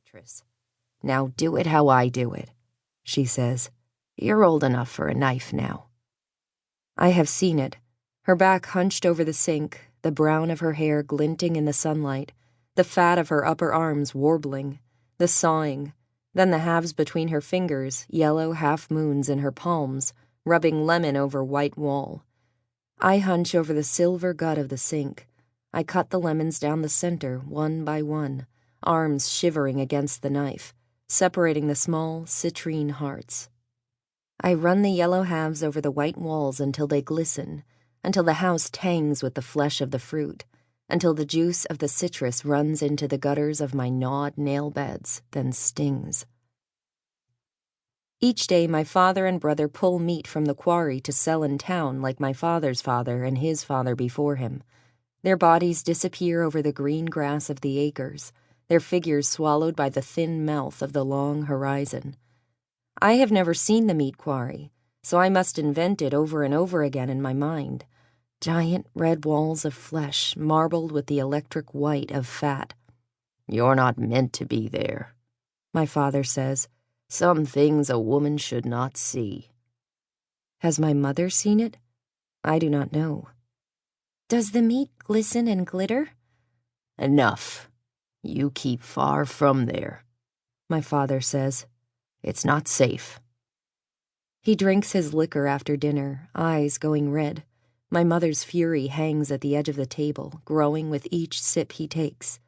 citrus. "Now do it how I do it," she says. "You're old enough for a knife now." I have seen it, her back hunched over the sink, the brown of her hair glinting in the sunlight, the fat of her upper arms warbling, the sawing, then the halves between her fingers, yellow half-moons in her palms, rubbing lemon over white wall. I hunch over the silver gut of the sink. I cut the lemons down the center, one by one, arms shivering against the knife, separating the small, citrine hearts. I run the yellow halves over the white walls until they glisten, until the house tangs with the flesh of the fruit, until the juice of the citrus runs into the gutters of my gnawed nail beds, then stings. Each day my father and brother pull meat from the quarry to sell in town like my father's father and his father before him. Their bodies disappear over the green grass of the acres, their figures swallowed by the thin mouth of the long horizon. I have never seen the meat quarry, so I must invent it over and over again in my mind. Giant red walls of flesh marbled with the electric white of fat. "You're not meant to be there," my father says. "Some things a woman should not see." Has my mother seen it? I do not know. "Does the meat glisten and glitter?" "Enough. You keep far from there," my father says. "It's not safe." He drinks his liquor after dinner, eyes going red. My mother's fury hangs at the edge of the table, growing with each sip he takes.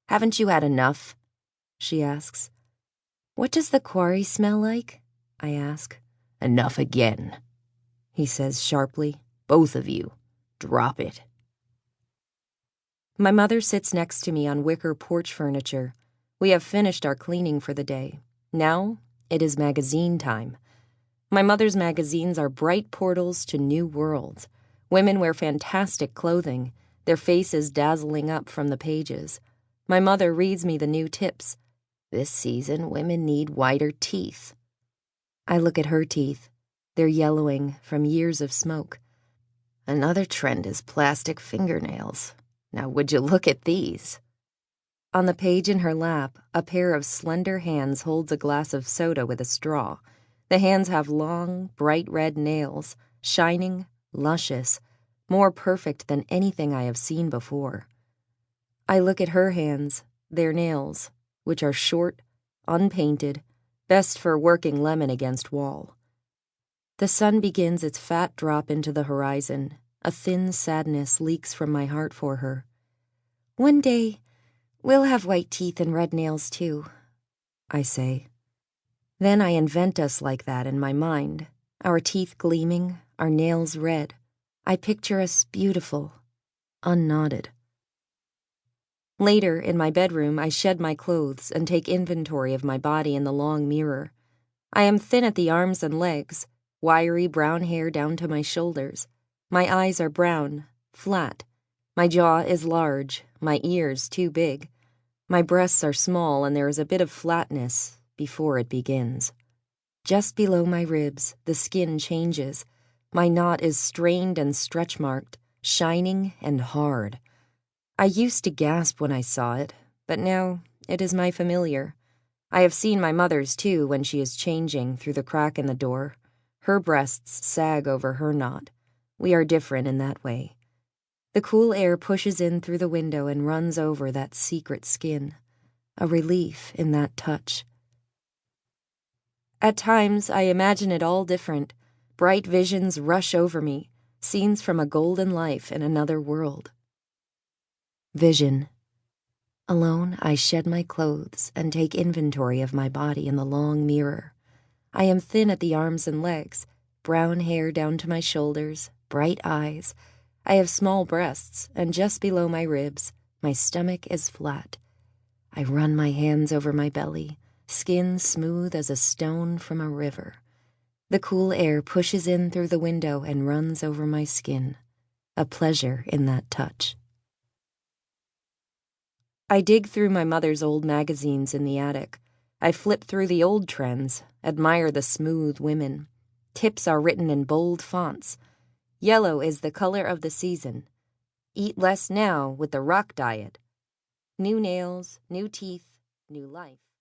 "Haven't you had enough?" she asks. "What does the quarry smell like?" I ask. "Enough again," he says sharply. "Both of you. Drop it." My mother sits next to me on wicker porch furniture. We have finished our cleaning for the day. Now it is magazine time. My mother's magazines are bright portals to new worlds. Women wear fantastic clothing, their faces dazzling up from the pages. My mother reads me the new tips. "This season, women need whiter teeth." I look at her teeth. They're yellowing from years of smoke. "Another trend is plastic fingernails. Now would you look at these?" On the page in her lap, a pair of slender hands holds a glass of soda with a straw. The hands have long, bright red nails, shining, luscious, more perfect than anything I have seen before. I look at her hands, their nails, which are short, unpainted, best for working lemon against wall. The sun begins its fat drop into the horizon. A thin sadness leaks from my heart for her. "One day, we'll have white teeth and red nails too," I say. Then I invent us like that in my mind, our teeth gleaming, our nails red. I picture us beautiful, unknotted. Later, in my bedroom, I shed my clothes and take inventory of my body in the long mirror. I am thin at the arms and legs, wiry brown hair down to my shoulders. My eyes are brown, flat. My jaw is large, my ears too big. My breasts are small, and there is a bit of flatness before it begins. Just below my ribs, the skin changes. My knot is strained and stretch-marked, shining and hard. I used to gasp when I saw it, but now it is my familiar. I have seen my mother's, too, when she is changing through the crack in the door. Her breasts sag over her knot. We are different in that way. The cool air pushes in through the window and runs over that secret skin. A relief in that touch. At times, I imagine it all different. Bright visions rush over me, scenes from a golden life in another world. Vision. Alone, I shed my clothes and take inventory of my body in the long mirror. I am thin at the arms and legs, brown hair down to my shoulders, bright eyes. I have small breasts, and just below my ribs, my stomach is flat. I run my hands over my belly, skin smooth as a stone from a river. The cool air pushes in through the window and runs over my skin. A pleasure in that touch. I dig through my mother's old magazines in the attic. I flip through the old trends, admire the smooth women. Tips are written in bold fonts. Yellow is the color of the season. Eat less now with the rock diet. New nails, new teeth, new life.